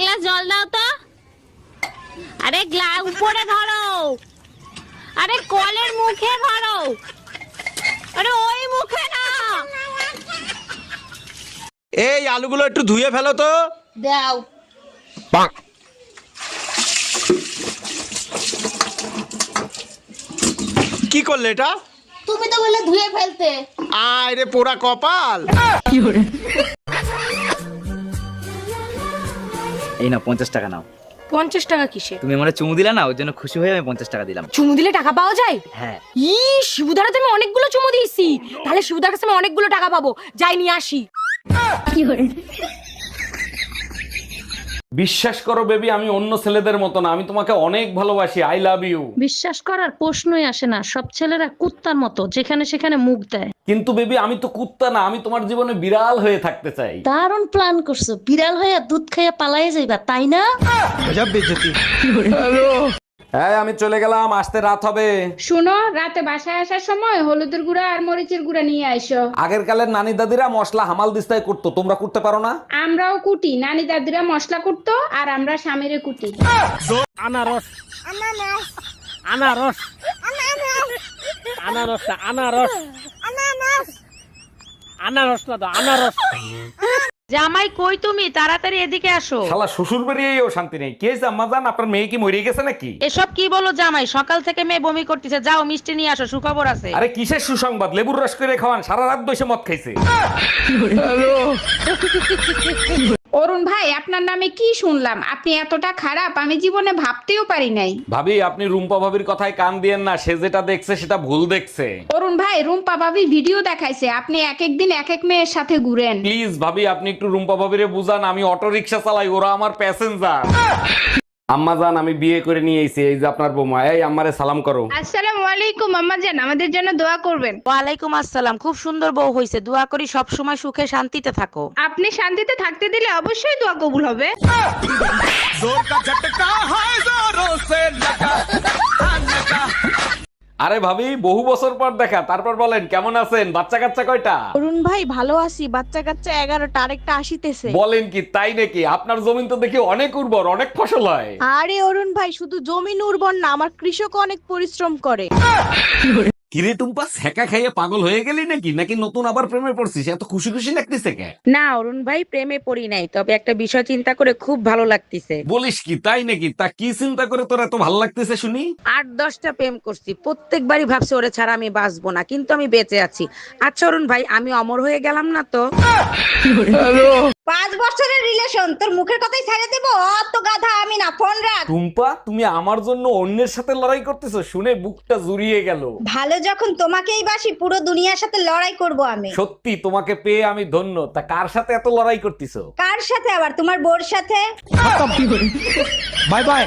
Glass জল দাও তো। আরে গ্লাস উপরে ধরো, আরে কলের মুখে ধরো, আরে ওই মুখে না। এই আলুগুলো একটু ধুয়ে ফেলো তো। দাও। কি করলে এটা? তুমি তো বললে ধুয়ে ফেলতে। আয় রে পোড়া কপাল। এই নাও 50 টাকা নাও। 50 টাকা কিসে? তুমি আমারে চুমু দিলা না, ওর জন্য খুশি হয়ে আমি 50 টাকা দিলাম। চুমু দিলে টাকা পাওয়া যায়? হ্যাঁ। শিবুদার তো আমি অনেকগুলো চুমু দিয়েছি, তাহলে শিবুদার কাছে আমি অনেকগুলো টাকা পাবো। যাই নিয়ে আসি। বিশ্বাস করো বেবি, আমি অন্য ছেলেদের মতো না, আমি তোমাকে অনেক ভালোবাসি। I love you. বিশ্বাস করার প্রশ্নই আসে না, সব ছেলেরা কুত্তার মতো যেখানে সেখানে মুখ দেয়। কিন্তু বেবি আমি তো কুত্তা না, আমি তোমার জীবনে বিড়াল হয়ে থাকতে চাই। দারুণ প্ল্যান করছো, বিড়াল হইয়া দুধ খাইয়া পালাই যাইবা, তাই না? হ্যাঁ আমি চলে গেলাম, আসতে রাত হবে। শুনো, রাতে বাসায় আসার সময় হলুদের গুঁড়া আর মরিচের গুঁড়া নিয়ে আইসো। আগের কালের নানি দাদিরা মশলা হামাল দিস্তায় করতো, তোমরা করতে পারো না? আমরাও কুটি, নানি দাদিরা মশলা কুটতো আর আমরা স্বামীরে কুটি। আনারস আনারস আনারস আনারস আনারস না তো আনারস। জামাই কই তুমি? তাড়াতাড়ি এদিকে আসো। শালা শ্বশুর বাড়িয়েও শান্তি নেই। কে আম্মা জান, আপনার মেয়ে কি মরে গেছে নাকি? এসব কি বলো জামাই? সকাল থেকে মেয়ে বমি করতেছে, যাও মিষ্টি নিয়ে আসো, সুখবর আছে। আরে কিসের সুসংবাদ? লেবুর রস করে খাওয়ান, সারা রাত বসে মদ খাইছে। অরুণ ভাই, আপনার নামে কি শুনলাম? আপনি এতটা খারাপ আমি জীবনে ভাবতেও পারি নাই। ভাবি আপনি রুম্পা ভাবির কথায় কান দিয়েন না, সে যেটা দেখছে সেটা ভুল দেখছে। অরুণ ভাই, রুম্পা ভাবি ভিডিও দেখাইছে আপনি এক এক দিন এক এক মেয়ের সাথে ঘুরেন। প্লিজ ভাবি আপনি একটু রুম্পা ভাবিরে বুঝান, আমি অটো রিক্সা চালাই, ওরা আমার প্যাসেঞ্জার। আম্মা জান, আমি বিয়ে করে নিয়ে এসেছি, এই যে আপনার বৌমা। এই আম্মারে সালাম করো। আসসালামু আলাইকুম আম্মা জান, আমাদের জন্য দোয়া করবেন। ওয়ালাইকুম আসসালাম। খুব সুন্দর বউ হইছে, দোয়া করি সব সময় সুখে শান্তিতে থাকো। আপনি শান্তিতে থাকতে দিলে অবশ্যই দোয়া কবুল হবে। আরে ভাবি, বহু বছর পর দেখা, তারপর বলেন কেমন আছেন? বাচ্চা কাচ্চা কয়টা? অরুণ ভাই ভালো আছি, বাচ্চা কাচ্চা 11টা, আরেকটা আসিতেছে। বলেন কি, তাই নাকি? আপনার জমিন তো দেখি অনেক উর্বর, অনেক ফসল হয়। আরে অরুণ ভাই, শুধু জমিন উর্বর না, আমার কৃষক অনেক পরিশ্রম করে। কিরে টুম্পা, সেকা খাইয়ে পাগল হয়ে গেলি নাকি? নাকি নতুন আবার প্রেমে পড়ছিস? এত খুশি খুশি লাগতেছে কে? না অরুণ ভাই, প্রেমে পড়ি নাই, তবে একটা বিষয় চিন্তা করে খুব ভালো লাগতেছে। বলিস কি, তাই নাকি? তা কি চিন্তা করে তোর এত ভালো লাগতেছে শুনি? 8-10টা প্রেম করছি, প্রত্যেকবারই ভাবছি ওরে ছাড়া আমি বাঁচবো না, কিন্তু আমি বেঁচে আছি। আচ্ছা অরুণ ভাই, আমি অমর হয়ে গেলাম না তো? 5 বছরের রিলেশন, তোর মুখের কথাই ছেড়ে দেবো? অত গাধা আমি না, ফোন রাখ। টুম্পা, তুমি আমার জন্য অন্যের সাথে লড়াই করতেছো, শুনে বুকটা জুড়িয়ে গেল। ভালো যখন তোমাকেই বাসি, পুরো দুনিয়ার সাথে লড়াই করব আমি। সত্যি তোমাকে পেয়ে আমি ধন্য। তা কার সাথে এত লড়াই করতেছো? কার সাথে আবার? তোমার বোর সাথে। Bye bye.